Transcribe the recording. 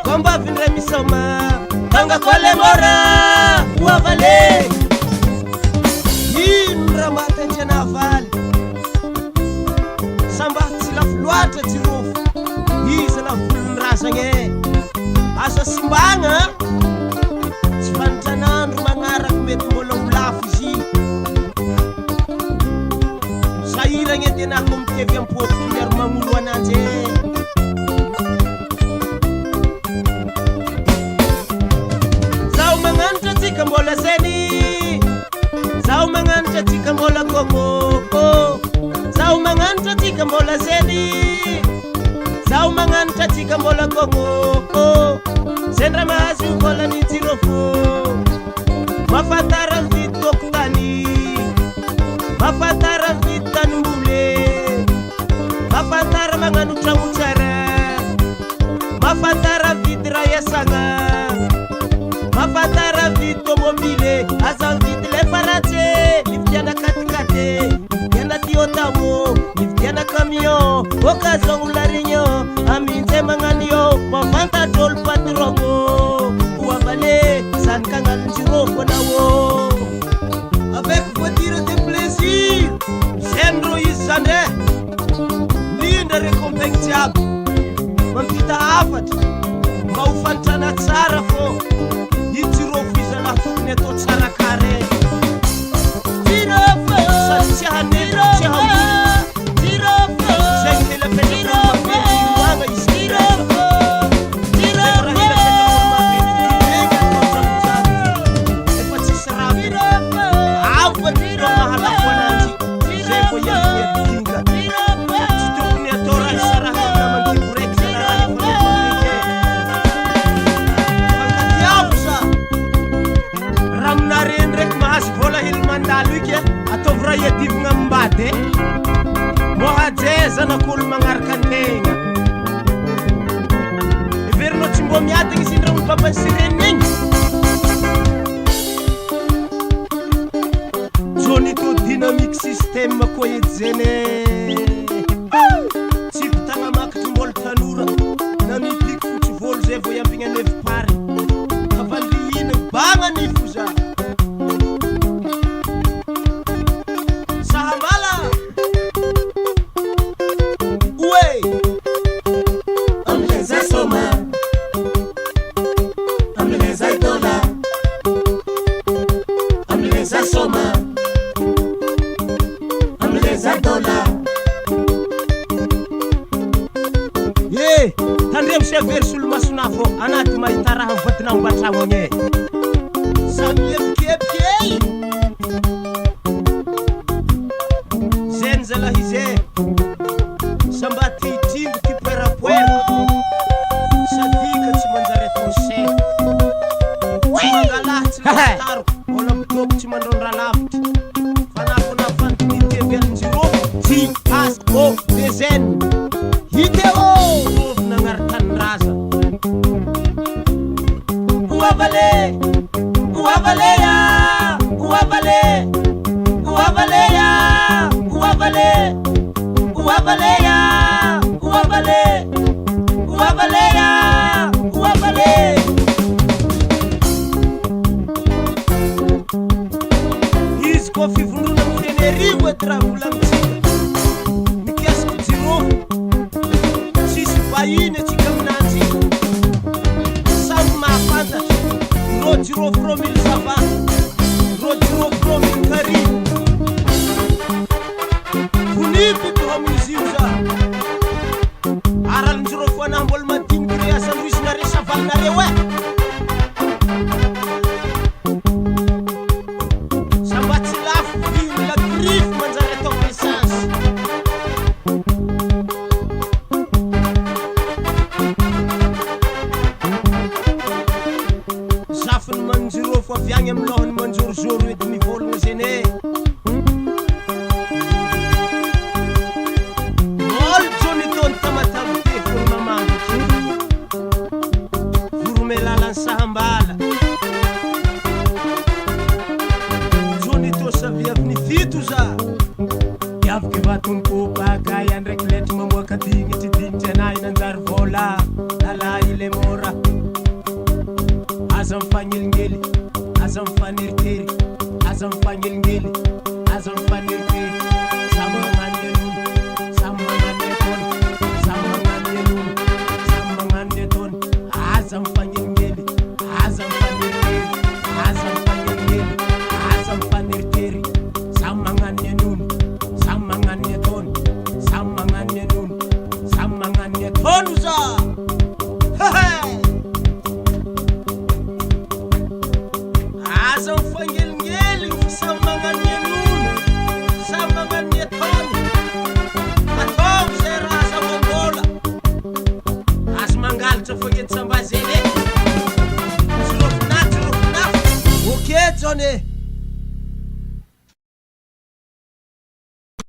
komba vindre misoma tanga kole mora uavale indra matenjena vale samba tilafloatra tirofo izy la volondrazagne asa simbagna tsy fanitranandro magnaraky mety mbola ho lafo izy sahiragny tenako mitevy ampôty miaro mamolo ananjy zaho magnanitra tsika mbola zeny zaho magnanitra tsika mbola kôkôkô zaho magnanitra tsika mbola zeny zaho magnanitra tsika mbola kôkôkô sendra mahazo mbola ny jirofo mafantara vidy tokotany mafantara vidy tanimboly mafantara magnano tragno tsara mafantara vidy rayasagna mafantara vidy tomobile aza vidy le faratsy lividiana katikate vidiana tiotamo lividiana camion occasion ou la réunion aminjay magnano io mafantatra olo patrongo oavale zany kagnano jirofo anao avec voiture de plaisir zendro izy zany indrindra récompagnie jiaby mampita afatra mba ho fanitrana tsara fô ijirofo izy anahy tokony atao tsara kare jirofo sady tsy hanetro tsy hambolo jirofo zay tela petrapetraagna izy jirofo efa tsisy raha avo atiro mahalafo ananjy zay vo iaikinga tsy tokony atao raha isarahana mandivo raiky zana raha efa fankatiavo sa raha aminareny ndraiky mahazo vola hely mandalo iky ataovy raha iadivagna ambady mbo hajezanak'olo magnaraka antegna iverinao tsy mbo miadagna izy indra mipapasirenigny jonito dynamique système koa edy zene tsy vitagna makitry mbôla tanora na mipiky fotsy vôlo zay vo iambigna nevi pary avandrihina bagna nifo za sahambala oe amlezay soma amlezay dola amlezay soma amlezay dola e tandremo severy solo masona fô anaty mahita raha mivatinao mbatragno agny samy epikepikey zeny zalahy izy samba titingo ty poerapoera sadika tsy manjary atao se tsy mangalahy tsy lataro mbola mitôko tsy mandrondra lavitry fanafona fantinitevy anjirofo tsy asko dezene hiteo rofo nagnarataniraza uavale uavaleya uavale uavaleya uavale uavaleya uavale uavaleya uavale izy koa fivondrona mifenerivo ety raha volamitsika mikiasiko jirofo tsisy vahiny atsika aminanjy samy mahafantatra ro jirofo ro mily zava ro jirofo ro mily kari vonipiko amin'izy io za aralin-jirofo anahy mbola madiniky re asandro izy nare savalinareo samba tsy lafo viny la grifo manjary atao essence zafiny manjirofo avy agny amy lohany manjorojoro edy mivolagna zene olo jonitony tamatavite fony mamangitry vorome lalany sahambala jonito savy avy fito za iavaky vatompo baka iandraiky letry mamoaka dignitry dinitry anay nanjary vola lala ile mora aza mifagneligny aza mifaneritery aza mifagneligny aza mifaneritery samy magnano ny an'olo samy magnano ny ataony samy magnano ny an'olo samy magnano ny ataony aza mifagneligny aza mifaneritery aza mifaneligny aza mifaneritery samy magnano ny an'olo samy magnano ny ataony samy magnano ny an'olo samy magnano ny ataony za aza mifangeligny samy magnano ny an'olo